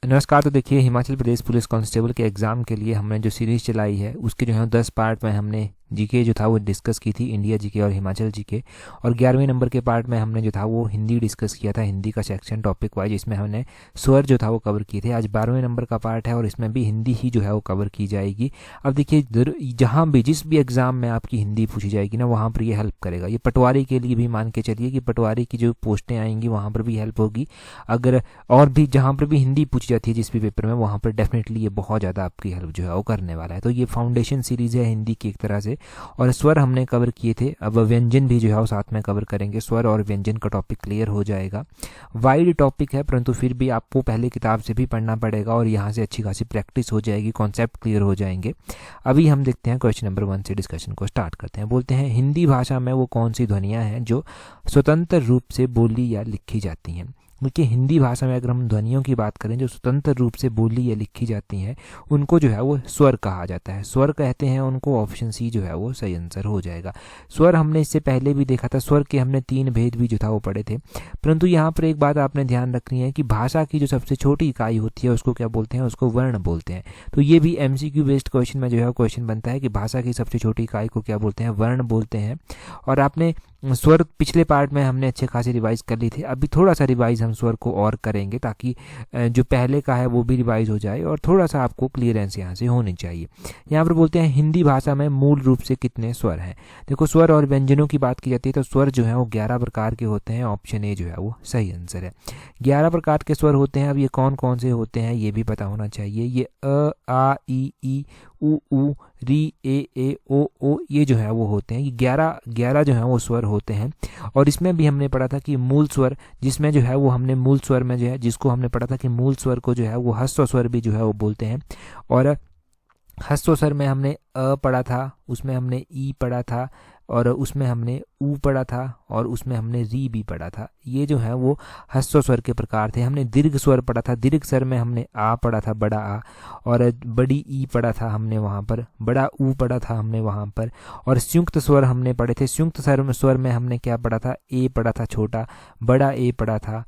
नमस्कार। तो देखिए, हिमाचल प्रदेश पुलिस कांस्टेबल के एग्ज़ाम के लिए हमने जो सीरीज़ चलाई है उसके जो है 10 पार्ट में हमने जीके जो था वो डिस्कस की थी, इंडिया जीके और हिमाचल जीके। और 11वें नंबर के पार्ट में हमने जो था वो हिंदी डिस्कस किया था, हिंदी का सेक्शन टॉपिक वाइज, इसमें हमने स्वर जो था वो कवर किए थे। आज 12वें नंबर का पार्ट है और इसमें भी हिंदी ही जो है वो कवर की जाएगी। अब देखिए, जहाँ भी जिस भी एग्ज़ाम में आपकी हिंदी पूछी जाएगी ना, वहाँ पर ये हेल्प करेगा। ये पटवारी के लिए भी मान के चलिए कि पटवारी की जो पोस्टें आएंगी वहाँ पर भी हेल्प होगी। अगर और भी जहाँ पर भी हिंदी पूछी जाती है जिस भी पेपर में, वहाँ पर डेफिनेटली ये बहुत ज़्यादा आपकी हेल्प जो है वो करने वाला है। तो ये फाउंडेशन सीरीज़ है हिंदी की एक तरह से। और स्वर हमने कवर किए थे, अब व्यंजन भी जो है वो साथ में कवर करेंगे। स्वर और व्यंजन का टॉपिक क्लियर हो जाएगा। वाइड टॉपिक है, परंतु फिर भी आपको पहले किताब से भी पढ़ना पड़ेगा और यहाँ से अच्छी खासी प्रैक्टिस हो जाएगी, कॉन्सेप्ट क्लियर हो जाएंगे। अभी हम देखते हैं क्वेश्चन नंबर 1 से डिस्कशन को स्टार्ट करते हैं। बोलते हैं, हिंदी भाषा में वो कौन सी ध्वनियाँ हैं जो स्वतंत्र रूप से बोली या लिखी जाती हैं। देखिए, हिंदी भाषा में अगर हम ध्वनियों की बात करें जो स्वतंत्र रूप से बोली या लिखी जाती हैं, उनको जो है वो स्वर कहा जाता है। स्वर कहते हैं उनको, ऑप्शन सी जो है वो सही आंसर हो जाएगा। स्वर हमने इससे पहले भी देखा था, स्वर के हमने 3 भेद भी जो था वो पढ़े थे। परंतु यहाँ पर एक बात आपने ध्यान रखनी है कि भाषा की जो सबसे छोटी इकाई होती है उसको क्या बोलते हैं, उसको वर्ण बोलते हैं। तो ये भी एमसीक्यू बेस्ड क्वेश्चन में जो है क्वेश्चन बनता है कि भाषा की सबसे छोटी इकाई को क्या बोलते हैं, वर्ण बोलते हैं। और आपने स्वर पिछले पार्ट में हमने अच्छे खासे रिवाइज कर ली थी, अभी थोड़ा सा रिवाइज हम स्वर को और करेंगे ताकि जो पहले का है वो भी रिवाइज हो जाए और थोड़ा सा आपको क्लियरेंस यहाँ से होनी चाहिए। यहाँ पर बोलते हैं, हिंदी भाषा में मूल रूप से कितने स्वर हैं। देखो, स्वर और व्यंजनों की बात की जाती है तो स्वर जो है वो 11 प्रकार के होते हैं। ऑप्शन ए जो है वो सही आंसर है। 11 प्रकार के स्वर होते हैं। अब ये कौन कौन से होते हैं ये भी पता होना चाहिए। ये अ, आ, ई, उ, री, ए, ओ, ये जो है वो होते हैं। ये 11 जो है वो स्वर होते हैं। और इसमें भी हमने पढ़ा था कि मूल स्वर, जिसमें जो है वो हमने मूल स्वर में जो है, जिसको हमने पढ़ा था कि मूल स्वर को जो है वो ह्रस्व स्वर भी जो है वो बोलते हैं। और ह्रस्व स्वर में हमने अ पढ़ा था, उसमें हमने ई पढ़ा था, और उसमें हमने ऊ पढ़ा था, और उसमें हमने री भी पढ़ा था। ये जो है वो ह्रस्व स्वर के प्रकार थे। हमने दीर्घ स्वर पढ़ा था, दीर्घ स्वर में हमने आ पढ़ा था, बड़ा आ, और बड़ी ई पढ़ा था हमने वहाँ पर, बड़ा ऊ पढ़ा था हमने वहाँ पर। और संयुक्त स्वर हमने पढ़े थे। संयुक्त स्वर में हमने क्या पढ़ा था, ए पढ़ा था छोटा, बड़ा ए पढ़ा था,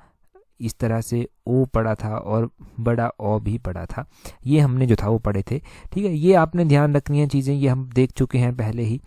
इस तरह से ओ पढ़ा था, और बड़ा ओ भी पढ़ा था। ये हमने जो था वो पढ़े थे। ठीक है, ये आपने ध्यान रखनी है चीज़ें, ये हम देख चुके हैं पहले ही।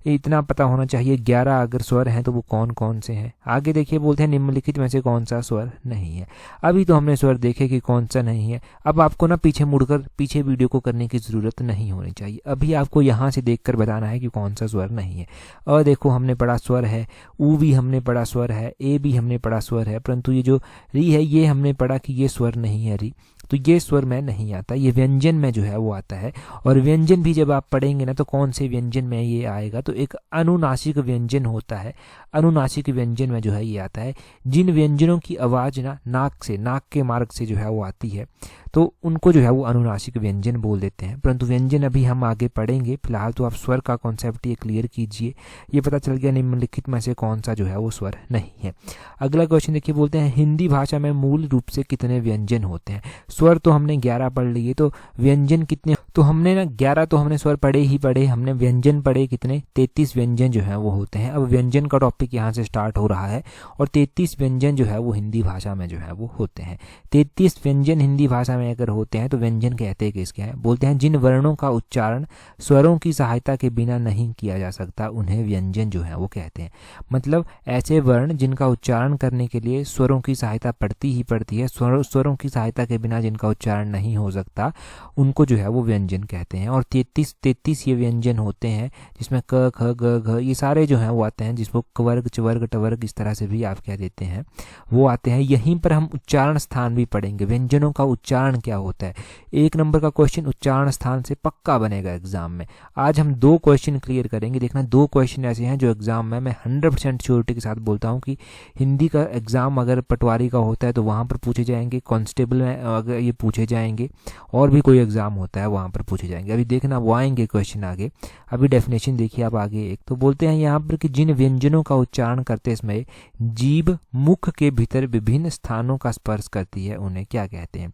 ये इतना पता होना चाहिए 11 अगर स्वर हैं तो वो कौन कौन से हैं। आगे देखिए, बोलते हैं निम्नलिखित में से कौन सा स्वर नहीं है। अभी तो हमने स्वर देखे कि कौन सा नहीं है। अब आपको ना पीछे मुड़कर पीछे वीडियो को करने की ज़रूरत नहीं होनी चाहिए। अभी आपको यहाँ से देखकर बताना है कि कौन सा स्वर नहीं है। और देखो, हमने पढ़ा स्वर है, ऊ भी हमने पढ़ा स्वर है, ए भी हमने पढ़ा स्वर है, परंतु ये जो री है ये हमने पढ़ा कि ये स्वर नहीं है री, तो ये स्वर में नहीं आता, ये व्यंजन में जो है वो आता है। और व्यंजन भी जब आप पढ़ेंगे ना तो कौन से व्यंजन में ये आएगा, तो एक अनुनासिक व्यंजन होता है। अनुनासिक व्यंजन में जो है ये आता है। जिन व्यंजनों की आवाज़ ना नाक से, नाक के मार्ग से जो है वो आती है, तो उनको जो है वो अनुनासिक व्यंजन बोल देते हैं। परंतु व्यंजन अभी हम आगे पढ़ेंगे, फिलहाल तो आप स्वर का कॉन्सेप्ट ये क्लियर कीजिए। ये पता चल गया निम्नलिखित में से कौन सा जो है वो स्वर नहीं है। अगला क्वेश्चन देखिए, बोलते हैं, हिंदी भाषा में मूल रूप से कितने व्यंजन होते हैं। स्वर तो हमने 11 पढ़ लिए, तो व्यंजन कितने, तो हमने ना 11 तो हमने स्वर पढ़े ही पढ़े, हमने व्यंजन पढ़े कितने, 33 व्यंजन जो है वो होते हैं। अब व्यंजन का टॉपिक यहाँ से स्टार्ट हो रहा है और 33 व्यंजन जो है वो हिंदी भाषा में जो है वो होते हैं। 33 व्यंजन हिंदी भाषा में अगर होते हैं तो व्यंजन कहते हैं किसके हैं। बोलते हैं, जिन वर्णों का उच्चारण स्वरों की सहायता के बिना नहीं किया जा सकता उन्हें व्यंजन जो है वो कहते हैं। मतलब ऐसे वर्ण जिनका उच्चारण करने के लिए स्वरों की सहायता पड़ती ही पड़ती है, स्वरों की सहायता के बिना जिनका उच्चारण नहीं हो सकता, उनको जो है वो व्यंजन कहते हैं। और 33 ये व्यंजन होते हैं, जिसमें क, ख, ग, घ ये सारे जो हैं वो आते हैं, जिसको कवर्ग, चवर्ग, टवर्ग इस तरह से भी आप कह देते हैं, वो आते हैं। यहीं पर हम उच्चारण स्थान भी पढ़ेंगे, व्यंजनों का उच्चारण क्या होता है। 1 नंबर का क्वेश्चन उच्चारण स्थान से पक्का बनेगा एग्जाम में। आज हम 2 क्वेश्चन क्लियर करेंगे। देखना, 2 क्वेश्चन ऐसे हैं जो एग्जाम में मैं 100% श्योरिटी के साथ बोलता हूँ कि हिंदी का एग्जाम अगर पटवारी का होता है तो वहाँ पर पूछे जाएंगे, कांस्टेबल में अगर ये पूछे जाएंगे, और भी कोई एग्जाम होता है वहाँ पर पूछे जाएंगे। अभी देखना वो आएंगे क्वेश्चन आगे। अभी डेफिनेशन देखिए आप आगे। एक तो बोलते हैं यहाँ पर कि जिन व्यंजनों का उच्चारण करते समय जीभ मुख के भीतर विभिन्न स्थानों का स्पर्श करती है उन्हें क्या कहते हैं।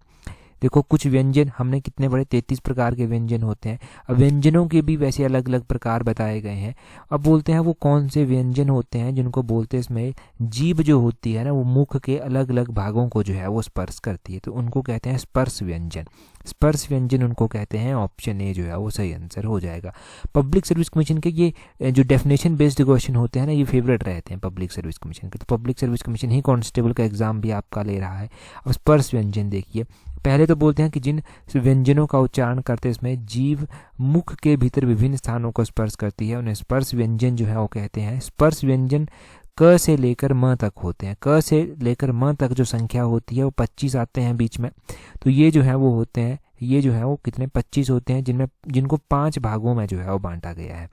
देखो कुछ व्यंजन हमने कितने बड़े 33 प्रकार के व्यंजन होते हैं। अब व्यंजनों के भी वैसे अलग अलग प्रकार बताए गए हैं। अब बोलते हैं वो कौन से व्यंजन होते हैं जिनको बोलते हैं इसमें जीभ जो होती है ना वो मुख के अलग अलग भागों को जो है वो स्पर्श करती है, तो उनको कहते हैं स्पर्श व्यंजन। स्पर्श व्यंजन उनको कहते हैं। ऑप्शन ए जो है वो सही आंसर हो जाएगा। पब्लिक सर्विस कमीशन के ये जो डेफिनेशन बेस्ड क्वेश्चन होते हैं ना ये फेवरेट रहते हैं पब्लिक सर्विस कमीशन के। तो पब्लिक सर्विस कमीशन ही कांस्टेबल का एग्जाम भी आपका ले रहा है। अब स्पर्श व्यंजन देखिए, पहले तो बोलते हैं कि जिन व्यंजनों का उच्चारण करते इसमें जीभ मुख के भीतर विभिन्न स्थानों को स्पर्श करती है उन्हें स्पर्श व्यंजन जो है वो कहते हैं। स्पर्श व्यंजन क से लेकर म तक होते हैं। क से लेकर म तक जो संख्या होती है वो 25 आते हैं बीच में। तो ये जो है वो होते हैं, ये जो है वो कितने 25 होते हैं जिनको 5 भागों में जो है वो बांटा गया है।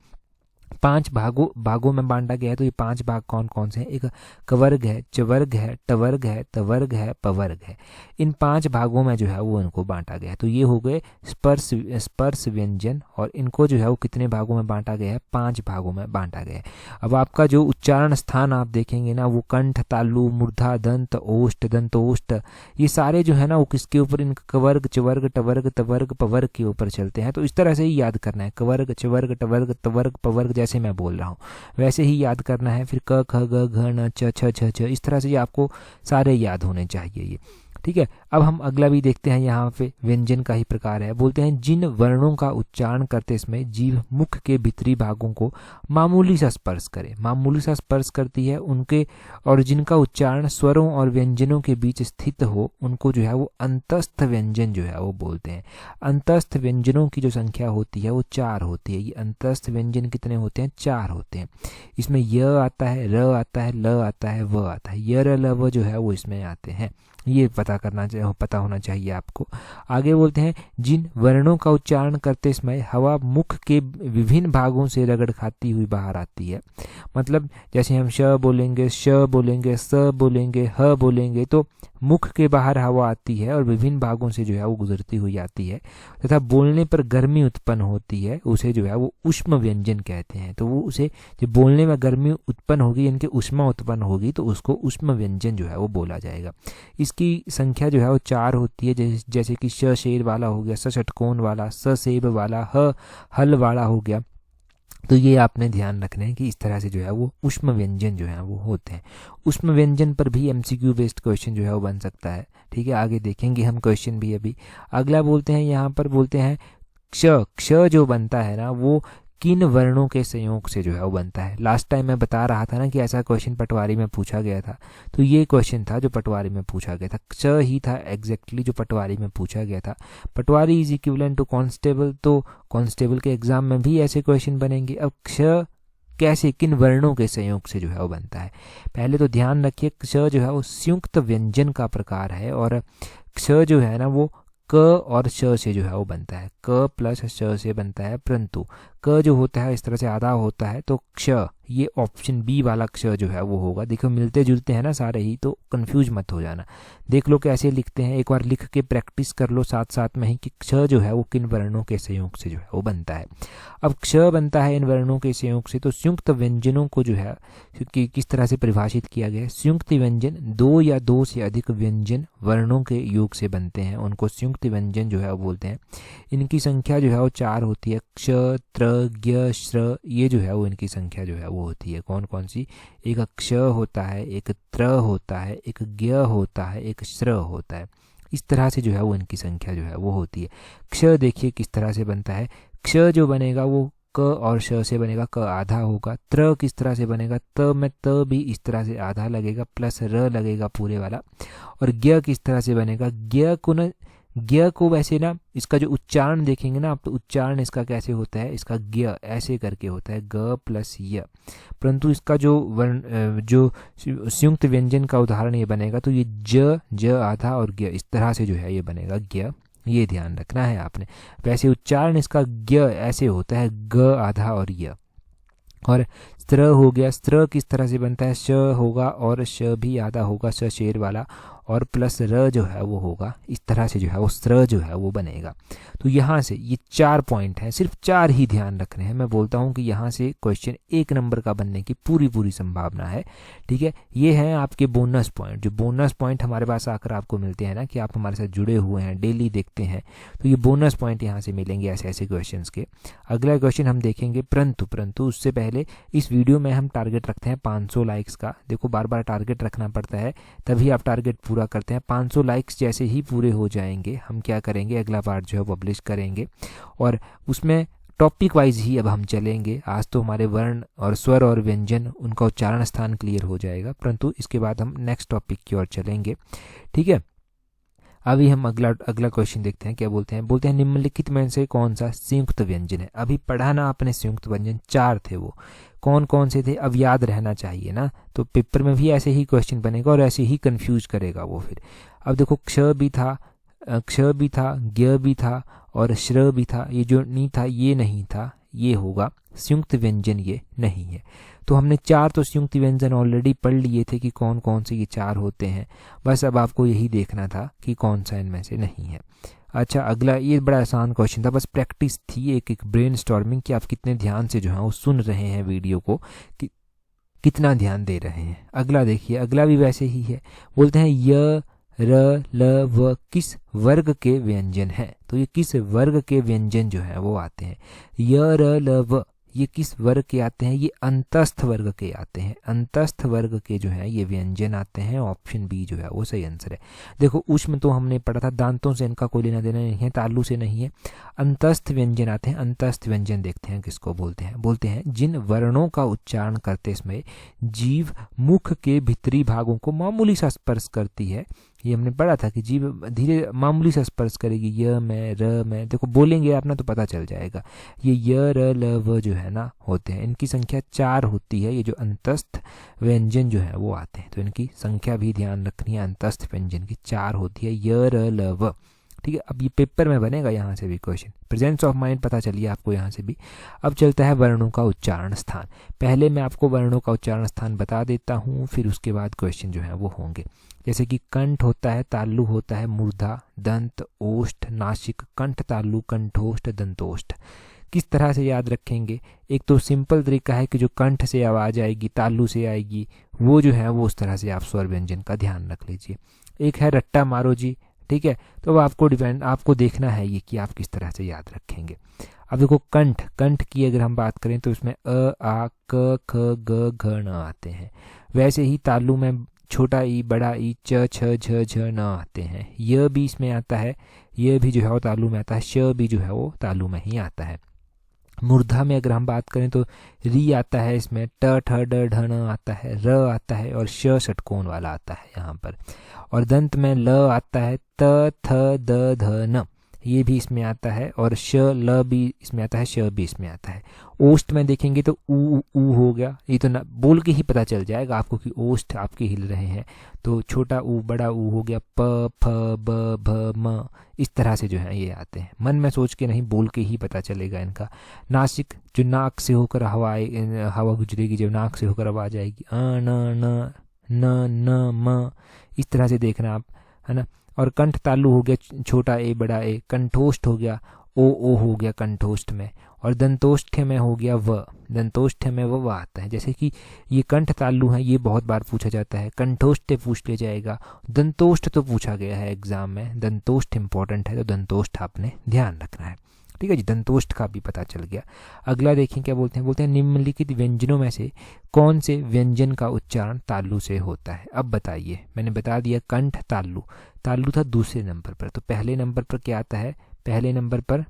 5 भागों में बांटा गया है। तो ये 5 भाग कौन कौन से हैं? एक कवर्ग है, चवर्ग है, टवर्ग है, तवर्ग है, पवर्ग है। इन 5 भागों में जो है वो इनको बांटा गया है। तो ये हो गए स्पर्श व्यंजन और इनको जो है वो कितने भागों में बांटा गया है? 5 भागों में बांटा गया है। अब आपका जो उच्चारण स्थान आप देखेंगे ना वो कंठ, तालु, मूर्धा, दंत, ओष्ठ, दंतोष्ठ, ये सारे जो है ना वो किसके ऊपर? इन कवर्ग, चवर्ग, टवर्ग, तवर्ग, पवर्ग के ऊपर चलते हैं। तो इस तरह से ही याद करना है। कवर्ग, चवर्ग, टवर्ग, तवर्ग, पवर्ग जैसे मैं बोल रहा हूँ वैसे ही याद करना है। फिर क, ख, ग, घ, न, च, छ, छ, छ, इस तरह से ये आपको सारे याद होने चाहिए ये। ठीक है। अब हम अगला भी देखते हैं। यहाँ पे व्यंजन का ही प्रकार है। बोलते हैं जिन वर्णों का उच्चारण करते इसमें जीभ मुख के भीतरी भागों को मामूली सा स्पर्श करे। मामूली सा स्पर्श करती है उनके, और जिनका उच्चारण स्वरों और व्यंजनों के बीच स्थित हो उनको जो है वो अंतस्थ व्यंजन जो है वो बोलते हैं। अंतस्थ व्यंजनों की जो संख्या होती है वो 4 होती है। ये अंतस्थ व्यंजन कितने होते हैं? 4 होते हैं। इसमें य आता है, र आता है, ल आता है, व आता है। य, र, ल, व जो है वो इसमें आते हैं। ये पता होना चाहिए आपको। आगे बोलते हैं जिन वर्णों का उच्चारण करते समय हवा मुख के विभिन्न भागों से रगड़ खाती हुई बाहर आती है। मतलब जैसे हम श बोलेंगे, श बोलेंगे, स बोलेंगे, ह बोलेंगे तो मुख के बाहर हवा आती है और विभिन्न भागों से जो है वो गुजरती हुई आती है तथा बोलने पर गर्मी उत्पन्न होती है, उसे जो है वो उष्म व्यंजन कहते हैं। तो वो उसे जब बोलने में गर्मी उत्पन्न होगी, इनके उष्मा उत्पन्न होगी तो उसको उष्म व्यंजन जो है वो बोला जाएगा। इसकी संख्या जो है वो 4 होती है। जैसे कि श शेर वाला हो गया, स षटकोण वाला, स सेब वाला, ह हल वाला हो गया। तो ये आपने ध्यान रखना है कि इस तरह से जो है वो उष्म व्यंजन जो है वो होते हैं। उष्म व्यंजन पर भी एमसीक्यू बेस्ड क्वेश्चन जो है वो बन सकता है। ठीक है, आगे देखेंगे हम क्वेश्चन भी। अभी अगला बोलते हैं, यहाँ पर बोलते हैं क्ष। क्ष जो बनता है ना वो किन वर्णों के संयोग से जो है वो बनता है। लास्ट टाइम मैं बता रहा था ना कि ऐसा क्वेश्चन पटवारी में पूछा गया था, तो ये क्वेश्चन था जो पटवारी में पूछा गया था। क्ष ही था एग्जैक्टली जो पटवारी में पूछा गया था। पटवारी इज इक्विवेलेंट टू कांस्टेबल, तो कांस्टेबल के एग्जाम में भी ऐसे क्वेश्चन बनेंगे। अब क्ष कैसे, किन वर्णों के संयोग से जो है वो बनता है? पहले तो ध्यान रखिए क्ष जो है वो संयुक्त व्यंजन का प्रकार है और क्ष जो है ना वो क और श से जो है वो बनता है। क प्लस श से बनता है, परंतु क जो होता है इस तरह से आधा होता है तो क्ष, ये ऑप्शन बी वाला क्ष जो है वो होगा। देखो मिलते जुलते हैं ना सारे ही, तो कंफ्यूज मत हो जाना। देख लो कैसे लिखते हैं, एक बार लिख के प्रैक्टिस कर लो साथ साथ में ही कि क्ष जो है वो किन वर्णों के संयोग से जो है वो बनता है। अब क्ष बनता है इन वर्णों के संयोग से, तो संयुक्त व्यंजनों को जो है कि किस तरह से परिभाषित किया गया है। संयुक्त व्यंजन 2 या 2 से अधिक व्यंजन वर्णों के योग से बनते हैं, उनको संयुक्त व्यंजन जो है वो बोलते हैं। इनकी संख्या जो है वो 4 होती है। क्ष, त्र, ज्ञ, श्र, ये जो है वो इनकी संख्या जो है वो होती है। कौन कौन सी? एक क्ष होता है, एक त्र होता है, एक ज्ञ होता है, एक श्र होता है। इस तरह से जो है वो इनकी संख्या जो है वो होती है। क्ष देखिए किस तरह से बनता है। क्ष जो बनेगा वो क और श से बनेगा, क आधा होगा। त्र किस तरह से बनेगा? त में त भी इस तरह से आधा लगेगा प्लस र लगेगा पूरे वाला। और ज्ञ किस तरह से बनेगा? ज्ञ को वैसे ना इसका जो उच्चारण देखेंगे ना आप, तो उच्चारण इसका कैसे होता है? इसका ज्ञ ऐसे करके होता है, ग प्लस य। परंतु इसका जो वर्ण जो संयुक्त व्यंजन का उदाहरण ये बनेगा तो ये ज आधा और ज्ञ, इस तरह से जो है ये बनेगा ज्ञ। ये ध्यान रखना है आपने। वैसे उच्चारण इसका ज्ञ ऐसे होता है, ग आधा और य। और स्त्र हो गया, स्त्र किस तरह से बनता है? श होगा और श भी आधा होगा, श शेर वाला। और प्लस र जो है वो होगा, इस तरह से जो है वो स्र जो है वो बनेगा। तो यहाँ से ये 4 पॉइंट हैं, सिर्फ 4 ही ध्यान रखने हैं। मैं बोलता हूँ कि यहाँ से क्वेश्चन 1 नंबर का बनने की पूरी संभावना है। ठीक है, ये हैं आपके बोनस पॉइंट, जो बोनस पॉइंट हमारे पास आकर आपको मिलते हैं ना, कि आप हमारे साथ जुड़े हुए हैं, डेली देखते हैं, तो ये बोनस पॉइंट यहाँ से मिलेंगे ऐसे ऐसे क्वेश्चन के। अगला क्वेश्चन हम देखेंगे, परंतु उससे पहले इस वीडियो में हम टारगेट रखते हैं 500 लाइक्स का। देखो बार बार टारगेट रखना पड़ता है, तभी आप टारगेट पूरा करते हैं। 500 लाइक्स जैसे ही पूरे हो जाएंगे, हम क्या करेंगे, अगला पार्ट जो है पब्लिश करेंगे, और उसमें टॉपिक वाइज ही अब हम चलेंगे। आज तो हमारे वर्ण और स्वर और व्यंजन, उनका उच्चारण स्थान क्लियर हो जाएगा, परंतु इसके बाद हम नेक्स्ट टॉपिक की ओर चलेंगे। ठीक है, अभी हम अगला क्वेश्चन देखते हैं, क्या बोलते हैं निम्नलिखित में से कौन सा संयुक्त व्यंजन है। अभी पढ़ा ना आपने, संयुक्त व्यंजन 4 थे, वो कौन कौन से थे अब याद रहना चाहिए ना, तो पेपर में भी ऐसे ही क्वेश्चन बनेगा और ऐसे ही कंफ्यूज करेगा वो फिर। अब देखो क्ष भी था, ज्ञ भी था और श्र भी था, ये जो नहीं था ये नहीं था, ये होगा संयुक्त व्यंजन, ये नहीं है। तो हमने 4 तो संयुक्त व्यंजन ऑलरेडी पढ़ लिए थे कि कौन कौन से ये 4 होते हैं, बस अब आपको यही देखना था कि कौन सा इनमें से नहीं है। अच्छा, अगला ये बड़ा आसान क्वेश्चन था, बस प्रैक्टिस थी, एक ब्रेनस्टॉर्मिंग कि आप कितने ध्यान से जो है वो सुन रहे हैं वीडियो को, कि कितना ध्यान दे रहे हैं। अगला देखिए, अगला भी वैसे ही है, बोलते हैं य र ल व किस वर्ग के व्यंजन हैं। तो ये किस वर्ग के व्यंजन जो है वो आते हैं। य र ल व ये किस वर्ग के आते हैं, ये अंतस्थ वर्ग के आते हैं। अंतस्थ वर्ग के जो है ये व्यंजन आते हैं। ऑप्शन बी जो है वो सही आंसर है। देखो उष्म तो हमने पढ़ा था, दांतों से इनका कोई लेना देना नहीं है, तालु से नहीं है। अंतस्थ व्यंजन आते हैं। अंतस्थ व्यंजन देखते हैं किसको बोलते हैं। बोलते हैं जिन वर्णों का उच्चारण करते समय जीभ मुख के भीतरी भागों को मामूली सा स्पर्श करती है। ये हमने पढ़ा था कि जीभ धीरे मामूली सा स्पर्श करेगी। य में र में, देखो बोलेंगे आप ना तो पता चल जाएगा। ये य र ल व जो है ना होते हैं, इनकी संख्या 4 होती है। ये जो अंतस्थ व्यंजन जो है वो आते हैं, तो इनकी संख्या भी ध्यान रखनी है। अंतस्थ व्यंजन की 4 होती है, य र ल व। ठीक है, अब ये पेपर में बनेगा यहाँ से भी क्वेश्चन। प्रेजेंस ऑफ माइंड पता चलिए आपको यहाँ से भी। अब चलता है वर्णों का उच्चारण स्थान। पहले मैं आपको वर्णों का उच्चारण स्थान बता देता हूँ, फिर उसके बाद क्वेश्चन जो है वो होंगे। जैसे कि कंठ होता है, तालु होता है, मूर्धा, दंत, ओष्ठ, नासिक, कंठ तालु, कंठोष्ठ, दंतोष्ठ। किस तरह से याद रखेंगे? एक तो सिंपल तरीका है कि जो कंठ से आवाज़ आएगी, तालु से आएगी, वो जो है वो उस तरह से आप स्वर व्यंजन का ध्यान रख लीजिए। एक है रट्टा मारो जी, ठीक है, तो अब आपको देखना है ये कि आप किस तरह से याद रखेंगे। अब देखो कंठ की अगर हम बात करें तो इसमें अ, आ, क, ख, ग, घ, न आते हैं। वैसे ही तालु में छोटा ई, बड़ा ई, च, छ, झ, झ, न आते हैं। य भी इसमें आता है, ये भी जो है वो तालु में आता है। श भी जो है वो तालु में ही आता है। मूर्धा में अगर हम बात करें तो री आता है, इसमें ट, ठ, ड, ढ, न आता है, र आता है और श षटकोण वाला आता है यहाँ पर। और दंत में ल आता है, त, थ, द, ध, न, ये भी इसमें आता है। और श, ल भी इसमें आता है, श भी इसमें आता है। ओष्ठ में देखेंगे तो ऊ हो गया। ये तो ना बोल के ही पता चल जाएगा आपको कि ओष्ठ आपके हिल रहे हैं। तो छोटा ऊ, बड़ा ऊ हो गया। प, फ, ब, भ, म, इस तरह से जो है ये आते हैं। मन में सोच के नहीं, बोल के ही पता चलेगा इनका। नासिक, जो नाक से होकर हवा गुजरेगी, जब नाक से होकर आवाज आएगी। न, न, म, इस तरह से देखना आप, है ना। और कंठ तालु हो गया, छोटा ए, बड़ा ए। कंठोष्ठ हो गया, ओ हो गया कंठोष्ठ में। और दंतोष्ठ में हो गया व, दंतोष्ठ में वो आता है। जैसे कि ये कंठ तालु है, ये बहुत बार पूछा जाता है। कंठोष्ठ पूछ लिया जाएगा, दंतोष्ठ तो पूछा गया है एग्जाम में। दंतोष्ठ इंपॉर्टेंट है, तो दंतोष्ठ आपने ध्यान रखना है। ठीक है जी, दंतोष्ठ का भी पता चल गया। अगला देखें क्या बोलते हैं। बोलते हैं निम्नलिखित व्यंजनों में से कौन से व्यंजन का उच्चारण तालु से होता है। अब बताइए, मैंने बता दिया कंठ तालु। तालु था दूसरे नंबर पर, तो पहले नंबर पर क्या आता है? पहले नंबर पर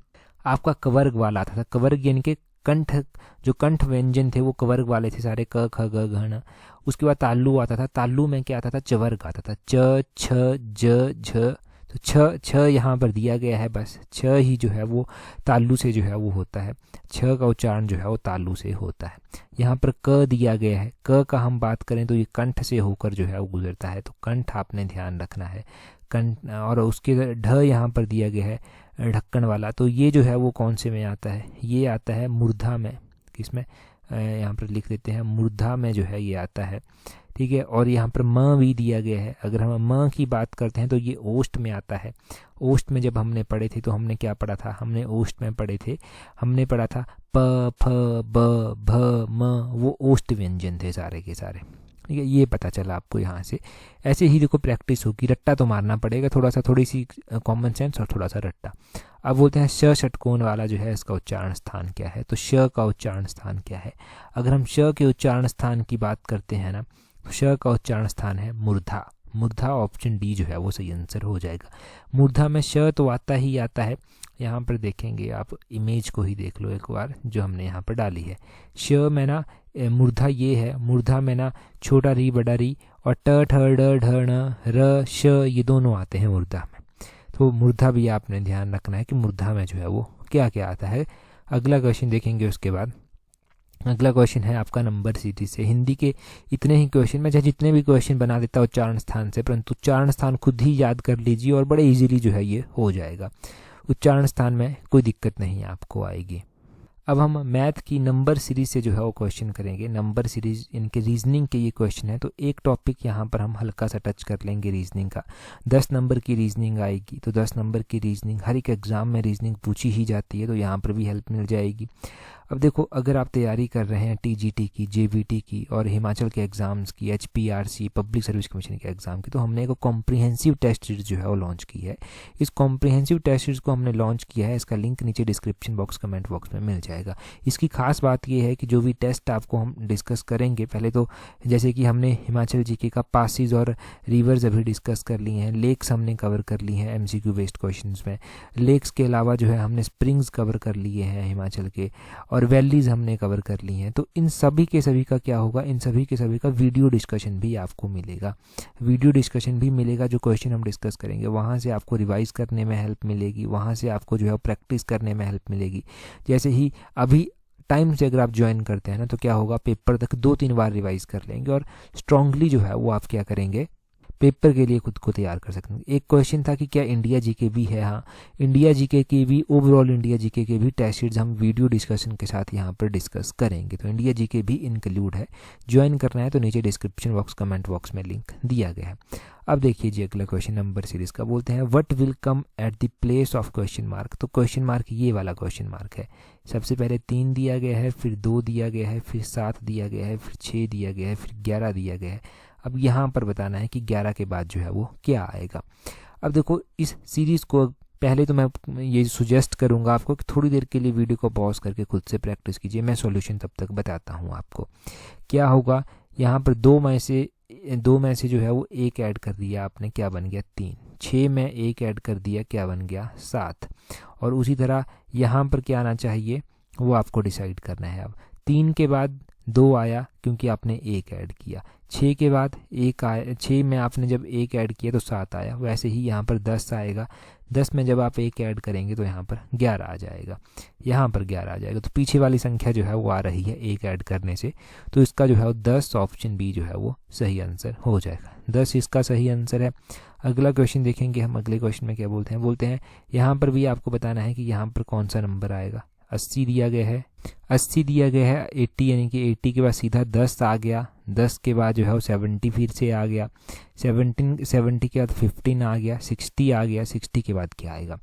आपका कवर्ग वाला आता था। कवर्ग यानी कि कंठ, जो कंठ व्यंजन थे वो कवर्ग वाले थे सारे, क, ख, ग, घ, न। उसके बाद तालु आता था। तालु में क्या आता था? चवर्ग आता था, च, छ, ज, झ। तो छ यहाँ पर दिया गया है, बस छ ही जो है वो तालु से जो है वो होता है। छ का उच्चारण जो है वो तालु से होता है। यहाँ पर क दिया गया है, क का हम बात करें तो ये कंठ से होकर जो है वो गुजरता है, तो कंठ आपने ध्यान रखना है। कंठ, और उसके ढ यहाँ पर दिया गया है ढक्कन वाला, तो ये जो है वो कौन से में आता है? ये आता है मूर्धा में। किसमें? यहाँ पर लिख देते हैं, मूर्धा में जो है ये आता है। ठीक है। और यहाँ पर म भी दिया गया है। अगर हम म की बात करते हैं तो ये ओष्ट में आता है। ओष्ट में जब हमने पढ़े थे तो हमने क्या पढ़ा था, हमने ओष्ट में पढ़े थे, हमने पढ़ा था प फ ब भ म, वो ओष्ट व्यंजन थे सारे के सारे, ठीक है। ये पता चला आपको यहाँ से। ऐसे ही देखो प्रैक्टिस होगी, रट्टा तो मारना पड़ेगा थोड़ा सा, थोड़ी सी कॉमन सेंस और थोड़ा सा रट्टा। अब बोलते हैं श षटकोण वाला जो है इसका उच्चारण स्थान क्या है, तो श का उच्चारण स्थान क्या है। अगर हम श के उच्चारण स्थान की बात करते हैं ना, श का उच्चारण स्थान है मूर्धा। मूर्धा ऑप्शन डी जो है वो सही आंसर हो जाएगा। मूर्धा में श तो आता ही आता है। यहाँ पर देखेंगे आप, इमेज को ही देख लो एक बार जो हमने यहाँ पर डाली है। श में ना मूर्धा ये है, मूर्धा में ना छोटा री बड़ा री और ट ठ ड ढ ण र श ये दोनों आते हैं मूर्धा में। तो मूर्धा भी आपने ध्यान रखना है कि मूर्धा में जो है वो क्या क्या आता है। अगला क्वेश्चन देखेंगे उसके बाद। अगला क्वेश्चन है आपका नंबर सीरीज से। हिंदी के इतने ही क्वेश्चन, मैं चाहे जितने भी क्वेश्चन बना देता उच्चारण स्थान से, परंतु उच्चारण स्थान खुद ही याद कर लीजिए और बड़े इजीली जो है ये हो जाएगा। उच्चारण स्थान में कोई दिक्कत नहीं आपको आएगी। अब हम मैथ की नंबर सीरीज से जो है वो क्वेश्चन करेंगे। नंबर सीरीज इनके रीजनिंग के ये क्वेश्चन है, तो एक टॉपिक यहाँ पर हम हल्का सा टच कर लेंगे रीजनिंग का। 10 नंबर की रीजनिंग आएगी, तो 10 नंबर की रीजनिंग, हर एक एग्जाम में रीजनिंग पूछी ही जाती है, तो यहाँ पर भी हेल्प मिल जाएगी। अब देखो, अगर आप तैयारी कर रहे हैं टीजीटी की, जेबीटी की और हिमाचल के एग्ज़ाम्स की, एचपीआरसी पब्लिक सर्विस कमीशन के एग्ज़ाम की, तो हमने एक कॉम्प्रिहेंसिव टेस्ट सीरीज जो है वो लॉन्च की है। इस कॉम्प्रिहेंसिव टेस्ट सीरीज को हमने लॉन्च किया है, इसका लिंक नीचे डिस्क्रिप्शन बॉक्स कमेंट बॉक्स में मिल जाएगा। इसकी खास बात यह है कि जो भी टेस्ट आपको हम डिस्कस करेंगे, पहले तो जैसे कि हमने हिमाचल जीके का पासिस और रिवर्स अभी डिस्कस कर लिए हैं, लेक्स हमने कवर कर लिए हैं एमसीक्यू बेस्ड क्वेश्चंस में, लेक्स के अलावा जो है हमने स्प्रिंग्स कवर कर लिए हैं हिमाचल के, और वैलीज हमने कवर कर ली हैं। तो इन सभी के सभी का क्या होगा, इन सभी के सभी का वीडियो डिस्कशन भी आपको मिलेगा। वीडियो डिस्कशन भी मिलेगा, जो क्वेश्चन हम डिस्कस करेंगे वहाँ से आपको रिवाइज करने में हेल्प मिलेगी, वहाँ से आपको जो है प्रैक्टिस करने में हेल्प मिलेगी। जैसे ही अभी टाइम से अगर आप ज्वाइन करते हैं ना, तो क्या होगा, पेपर तक 2-3 बार रिवाइज कर लेंगे और स्ट्रांगली जो है वो आप क्या करेंगे, पेपर के लिए खुद को तैयार कर सकते हैं। एक क्वेश्चन था कि क्या इंडिया जीके भी है, हाँ इंडिया जीके की भी, ओवरऑल इंडिया जीके के भी टेस्ट सीरीज हम वीडियो डिस्कशन के साथ यहाँ पर डिस्कस करेंगे, तो इंडिया जीके भी इंक्लूड है। ज्वाइन करना है तो नीचे डिस्क्रिप्शन बॉक्स कमेंट बॉक्स में लिंक दिया गया है। अब देखिए जी, अगला क्वेश्चन नंबर सीरीज का बोलते हैं what will come at the place of question mark. तो क्वेश्चन मार्क ये वाला क्वेश्चन मार्क है। सबसे पहले 3 दिया गया है, फिर 2 दिया गया है, फिर 7 दिया गया है, फिर 6 दिया गया है, फिर 11 दिया गया है। अब यहाँ पर बताना है कि 11 के बाद जो है वो क्या आएगा। अब देखो, इस सीरीज़ को पहले तो मैं ये सुजेस्ट करूँगा आपको कि थोड़ी देर के लिए वीडियो को पॉज करके खुद से प्रैक्टिस कीजिए। मैं सॉल्यूशन तब तक बताता हूँ आपको। क्या होगा, यहाँ पर 2 में से जो है वो 1 ऐड कर दिया आपने, क्या बन गया 3। 6 में 1 ऐड कर दिया, क्या बन गया 7। और उसी तरह यहाँ पर क्या आना चाहिए वो आपको डिसाइड करना है। अब 3 के बाद 2 आया क्योंकि आपने 1 ऐड किया। 6 के बाद 1 आया, 6 में आपने जब 1 ऐड किया तो 7 आया। वैसे ही यहाँ पर 10 आएगा, 10 में जब आप 1 ऐड करेंगे तो यहाँ पर 11 आ जाएगा, यहाँ पर 11 आ जाएगा। तो पीछे वाली संख्या जो है वो आ रही है 1 ऐड करने से, तो इसका जो है वो 10 ऑप्शन बी जो है वो सही आंसर हो जाएगा। 10 इसका सही आंसर है। अगला क्वेश्चन देखेंगे हम। अगले क्वेश्चन में क्या बोलते हैं यहाँ पर भी आपको बताना है कि यहाँ पर कौन सा नंबर आएगा। 80 दिया गया है, 80 दिया गया है, 80 यानी कि 80 के बाद सीधा 10 आ गया, 10 के बाद जो है वो 70 फिर से आ गया, 70 के बाद 15 आ गया, 60 आ गया, 60 के बाद क्या आएगा।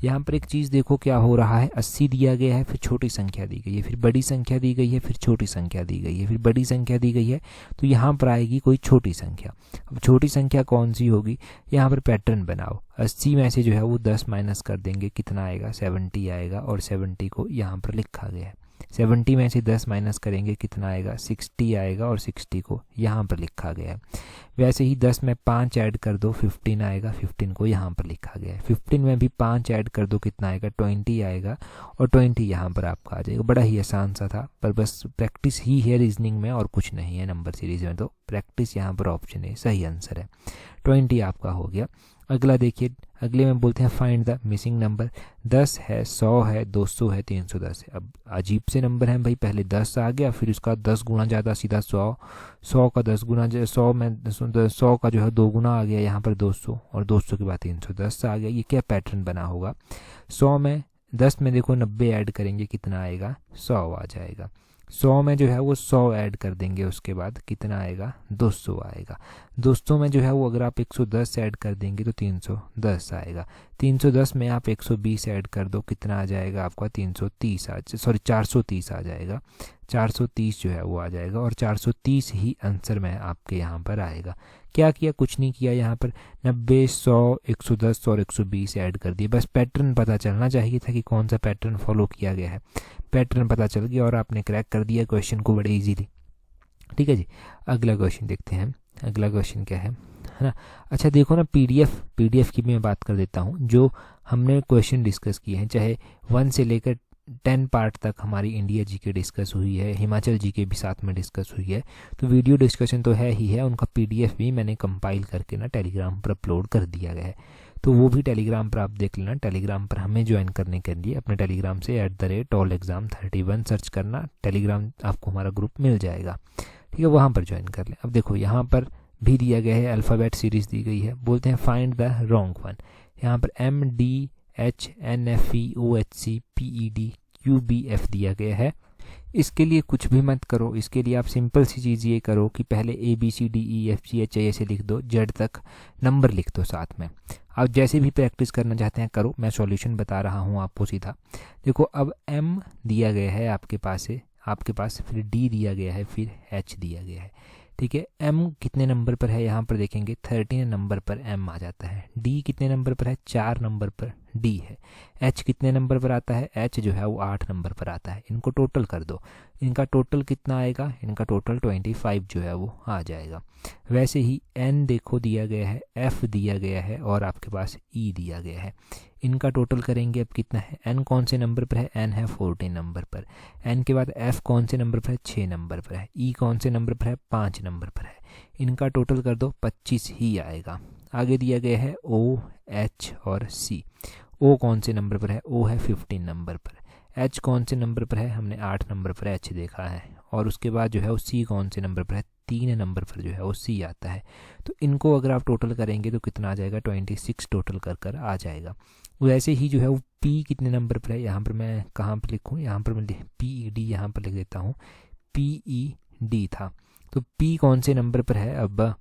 यहाँ पर एक चीज़ देखो क्या हो रहा है, 80 दिया गया है, फिर छोटी संख्या दी गई है, फिर बड़ी संख्या दी गई है, फिर छोटी संख्या दी गई है, फिर बड़ी संख्या दी गई है, तो यहाँ पर आएगी कोई छोटी संख्या। अब छोटी संख्या कौन सी होगी, यहाँ पर पैटर्न बनाओ। 80 में से जो है वो 10 माइनस कर देंगे, कितना आएगा 70 आएगा, और 70 को यहाँ पर लिखा गया है। 70 में से 10 माइनस करेंगे, कितना आएगा 60 आएगा, और 60 को यहाँ पर लिखा गया है। वैसे ही 10 में 5 ऐड कर दो, 15 आएगा, 15 को यहाँ पर लिखा गया है। 15 में भी 5 ऐड कर दो, कितना आएगा 20 आएगा, और 20 यहाँ पर आपका आ जाएगा। बड़ा ही आसान सा था, पर बस प्रैक्टिस ही है रीजनिंग में और कुछ नहीं है नंबर सीरीज में, तो प्रैक्टिस यहाँ पर ऑप्शन है, सही आंसर है। 20 आपका हो गया। अगला देखिए, अगले में बोलते हैं फाइंड द मिसिंग नंबर। 10 है, 100 है, 200 है, 310 है। अब अजीब से नंबर हैं भाई, पहले 10 आ गया, फिर उसका 10 गुना ज़्यादा सीधा 100, 100 का 10 गुना, 100 में 100 का जो है 2 गुना आ गया यहाँ पर 200, और 200 के बाद 310 आ गया। ये क्या पैटर्न बना होगा, 100 में 10 में देखो 90 ऐड करेंगे, कितना आएगा 100 आ जाएगा। 100 में जो है वो 100 ऐड कर देंगे, उसके बाद कितना आएगा 200 आएगा। 200 में जो है वो अगर आप 110 ऐड कर देंगे तो 310 आएगा। 310 में आप 120 ऐड कर दो, कितना आ जाएगा आपका 430 आ जाएगा। 430 जो है वो आ जाएगा और 430 ही आंसर में आपके यहाँ पर आएगा। क्या किया, कुछ नहीं किया, यहाँ पर 90, 100, 110 और 120 ऐड कर दिए। बस पैटर्न पता चलना चाहिए था कि कौन सा पैटर्न फॉलो किया गया है। पैटर्न पता चल गया और आपने क्रैक कर दिया क्वेश्चन को बड़े इजीली। ठीक है जी, अगला क्वेश्चन देखते हैं। अगला क्वेश्चन क्या है ना। अच्छा देखो ना, पीडीएफ की मैं बात कर देता हूँ। जो हमने क्वेश्चन डिस्कस किए हैं, चाहे 1 से लेकर 10 पार्ट तक हमारी इंडिया जीके डिस्कस हुई है, हिमाचल जीके भी साथ में डिस्कस हुई है, तो वीडियो डिस्कशन तो है ही है, उनका पीडीएफ भी मैंने कंपाइल करके ना टेलीग्राम पर अपलोड कर दिया गया है। तो वो भी टेलीग्राम पर आप देख लेना। टेलीग्राम पर हमें ज्वाइन करने के लिए अपने टेलीग्राम से @allexam31 सर्च करना, टेलीग्राम आपको हमारा ग्रुप मिल जाएगा। ठीक है, वहाँ पर ज्वाइन कर लें। अब देखो यहाँ पर भी दिया गया है, अल्फ़ाबेट सीरीज़ दी गई है, बोलते हैं फाइंड द रॉन्ग वन। यहाँ पर MDHNFEOHCPEDQBF दिया गया है। इसके लिए कुछ भी मत करो, इसके लिए आप सिंपल सी चीज़ ये करो कि पहले ABCDEFGH ऐसे लिख दो, Z तक नंबर लिख दो साथ में। आप जैसे भी प्रैक्टिस करना चाहते हैं करो, मैं सॉल्यूशन बता रहा हूँ आपको सीधा। देखो अब M दिया गया है आपके पास फिर D दिया गया है, फिर H दिया गया है। ठीक है, M कितने नंबर पर है, यहाँ पर देखेंगे 13 नंबर पर M आ जाता है। D कितने नंबर पर है, 4 नंबर पर D है। H कितने नंबर पर आता है, H जो है वो 8 नंबर पर आता है। इनको टोटल कर दो, इनका टोटल कितना आएगा, इनका टोटल 25 जो है वो आ जाएगा। वैसे ही N देखो दिया गया है, F दिया गया है और आपके पास E दिया गया है। इनका टोटल करेंगे अब कितना है, N कौन से नंबर पर है, N है 14 नंबर पर। N के बाद F कौन से नंबर पर है, 6 नंबर पर है। E कौन से नंबर पर है, 5 नंबर पर है। इनका टोटल कर दो, 25 ही आएगा। आगे दिया गया है O, H और C। O कौन से नंबर पर है, O है 15 नंबर पर। H कौन से नंबर पर है, हमने 8 नंबर पर H देखा है। और उसके बाद जो है वो C कौन से नंबर पर है, 3 नंबर पर जो है वो C आता है। तो इनको अगर आप टोटल करेंगे तो कितना आ जाएगा, 26 टोटल कर आ जाएगा। वैसे ही जो है वो P कितने नंबर पर है, यहाँ पर मैं कहाँ पर लिखूँ, यहाँ पर मैं PED यहाँ पर लिख देता हूँ, PED था। तो P कौन से नंबर पर है, अब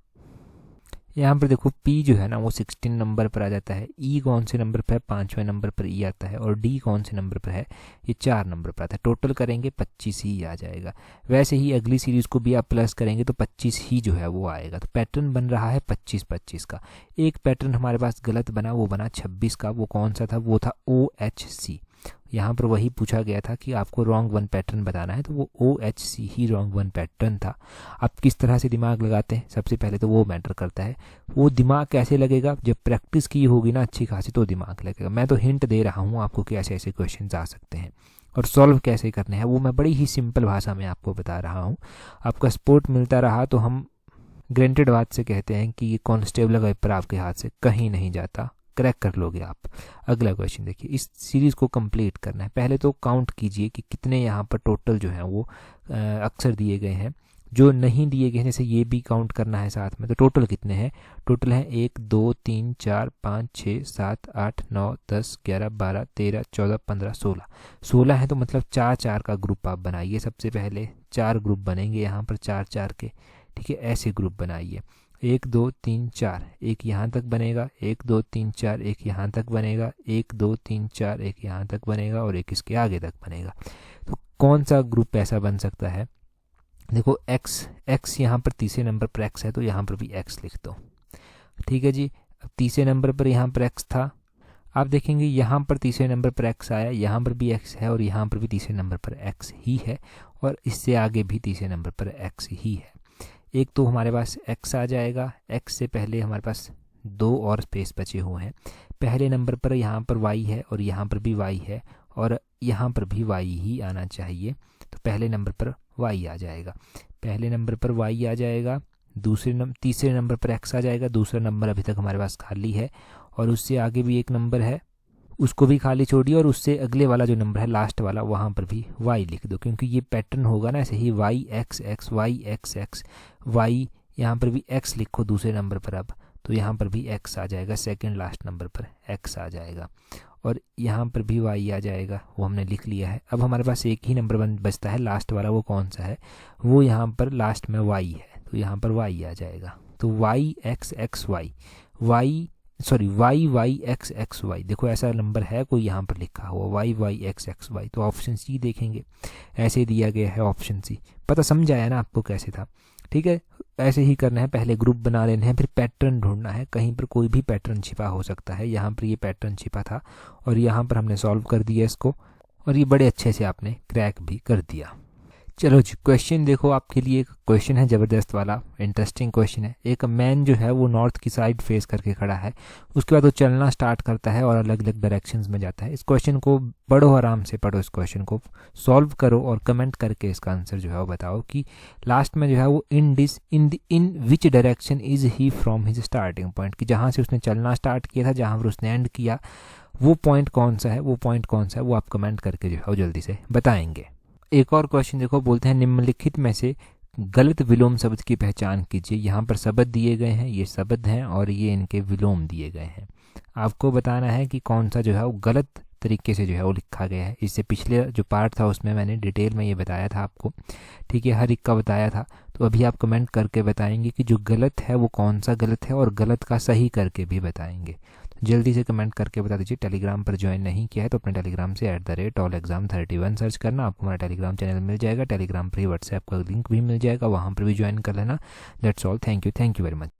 यहाँ पर देखो P जो है ना वो 16 नंबर पर आ जाता है। E कौन से नंबर पर है, 5वें नंबर पर E आता है। और D कौन से नंबर पर है, ये 4 नंबर पर आता है। टोटल करेंगे 25 ही आ जाएगा। वैसे ही अगली सीरीज़ को भी आप प्लस करेंगे तो 25 ही जो है वो आएगा। तो पैटर्न बन रहा है 25-25 का। एक पैटर्न हमारे पास गलत बना, वो बना 26 का। वो कौन सा था, वो था OHC। यहाँ पर वही पूछा गया था कि आपको रॉन्ग वन पैटर्न बताना है, तो वो OHC ही रॉन्ग वन पैटर्न था। आप किस तरह से दिमाग लगाते हैं, सबसे पहले तो वो मैटर करता है। वो दिमाग कैसे लगेगा, जब प्रैक्टिस की होगी ना अच्छी खासी तो दिमाग लगेगा। मैं तो हिंट दे रहा हूँ आपको कि ऐसे ऐसे क्वेश्चन आ सकते हैं और सॉल्व कैसे करने हैं, वो मैं बड़ी ही सिंपल भाषा में आपको बता रहा हूँ। आपका सपोर्ट मिलता रहा तो हम ग्रेंटेड बात से कहते हैं कि ये कॉन्स्टेबल का पेपर आपके हाथ से कहीं नहीं जाता, क्रैक कर लोगे आप। अगला क्वेश्चन देखिए, इस सीरीज़ को कंप्लीट करना है। पहले तो काउंट कीजिए कि कितने यहाँ पर टोटल जो है वो अक्षर दिए गए हैं। जो नहीं दिए गए हैं जैसे ये भी काउंट करना है साथ में, तो टोटल कितने हैं, टोटल है 1 2 3 4 5 6 7 8 9 10 11 12 13 14 15 16 है। तो मतलब 4-4 का ग्रुप आप बनाइए। सबसे पहले 4 ग्रुप बनेंगे यहाँ पर 4-4 के। ठीक है, ऐसे ग्रुप बनाइए। 1 2 3 4 एक यहाँ तक बनेगा, 1 2 3 4 एक यहाँ तक बनेगा, 1 2 3 4 एक यहाँ तक बनेगा और एक इसके आगे तक बनेगा। तो कौन सा ग्रुप ऐसा बन सकता है, देखो x यहाँ पर तीसरे नंबर पर x है तो यहाँ पर भी x लिख दो। ठीक है जी, अब तीसरे नंबर पर यहाँ पर x था, आप देखेंगे यहाँ पर तीसरे नंबर पर x आया, यहाँ पर भी x है और यहाँ पर भी तीसरे नंबर पर x ही है और इससे आगे भी तीसरे नंबर पर x ही है। एक तो हमारे पास x आ जाएगा, x से पहले हमारे पास 2 और स्पेस बचे हुए हैं। पहले नंबर पर यहाँ पर y है और यहाँ पर भी y है और यहाँ पर भी y ही आना चाहिए। तो पहले नंबर पर y आ जाएगा, पहले नंबर पर y आ जाएगा, तीसरे नंबर पर x आ जाएगा। दूसरा नंबर अभी तक हमारे पास खाली है और उससे आगे भी एक नंबर है, उसको भी खाली छोड़िए और उससे अगले वाला जो नंबर है लास्ट वाला वहाँ पर भी y लिख दो, क्योंकि ये पैटर्न होगा ना ऐसे ही y x x y x x y, यहाँ पर भी x लिखो दूसरे नंबर पर। अब तो यहाँ पर भी x आ जाएगा, सेकंड लास्ट नंबर पर x आ जाएगा। और यहाँ पर भी y आ जाएगा, वो हमने लिख लिया है। अब हमारे पास एक ही नंबर बचता है लास्ट वाला, वो कौन सा है, वो यहाँ पर लास्ट में y है, तो यहाँ पर y आ जाएगा। तो y x x y, y x x y, देखो ऐसा नंबर है कोई यहाँ पर लिखा हुआ y x x y, तो ऑप्शन सी देखेंगे, ऐसे दिया गया है ऑप्शन सी। पता समझ आया ना आपको कैसे था? ठीक है, ऐसे ही करना है, पहले ग्रुप बना लेना है, फिर पैटर्न ढूंढना है, कहीं पर कोई भी पैटर्न छिपा हो सकता है। यहाँ पर ये पैटर्न छिपा था और यहाँ पर हमने सॉल्व कर दिया इसको, और ये बड़े अच्छे से आपने क्रैक भी कर दिया। चलो जी, क्वेश्चन देखो, आपके लिए एक क्वेश्चन है ज़बरदस्त वाला, इंटरेस्टिंग क्वेश्चन है। एक मैन जो है वो नॉर्थ की साइड फेस करके खड़ा है, उसके बाद वो चलना स्टार्ट करता है और अलग अलग डायरेक्शंस में जाता है। इस क्वेश्चन को पढ़ो, आराम से पढ़ो, इस क्वेश्चन को सॉल्व करो और कमेंट करके इसका आंसर जो है वो बताओ कि लास्ट में जो है वो in which direction is he from his starting point, कि जहाँ से उसने चलना स्टार्ट किया था, जहाँ पर उसने एंड किया, वो पॉइंट कौन सा है, वो आप कमेंट करके जो है वो जल्दी से बताएंगे। एक और क्वेश्चन देखो, बोलते हैं निम्नलिखित में से गलत विलोम शब्द की पहचान कीजिए। यहाँ पर शब्द दिए गए हैं, ये शब्द हैं और ये इनके विलोम दिए गए हैं। आपको बताना है कि कौन सा जो है वो गलत तरीके से जो है वो लिखा गया है। इससे पिछले जो पार्ट था उसमें मैंने डिटेल में ये बताया था आपको, ठीक है, हर एक का बताया था। तो अभी आप कमेंट करके बताएंगे कि जो गलत है वो कौन सा गलत है, और गलत का सही करके भी बताएंगे। जल्दी से कमेंट करके बता दीजिए। टेलीग्राम पर ज्वाइन नहीं किया है तो अपने टेलीग्राम से @allexam31 सर्च करना, आपको हमारा टेलीग्राम चैनल मिल जाएगा। टेलीग्राम पर ही व्हाट्सएप का लिंक भी मिल जाएगा, वहाँ पर भी ज्वाइन कर लेना। That's all, thank you very much.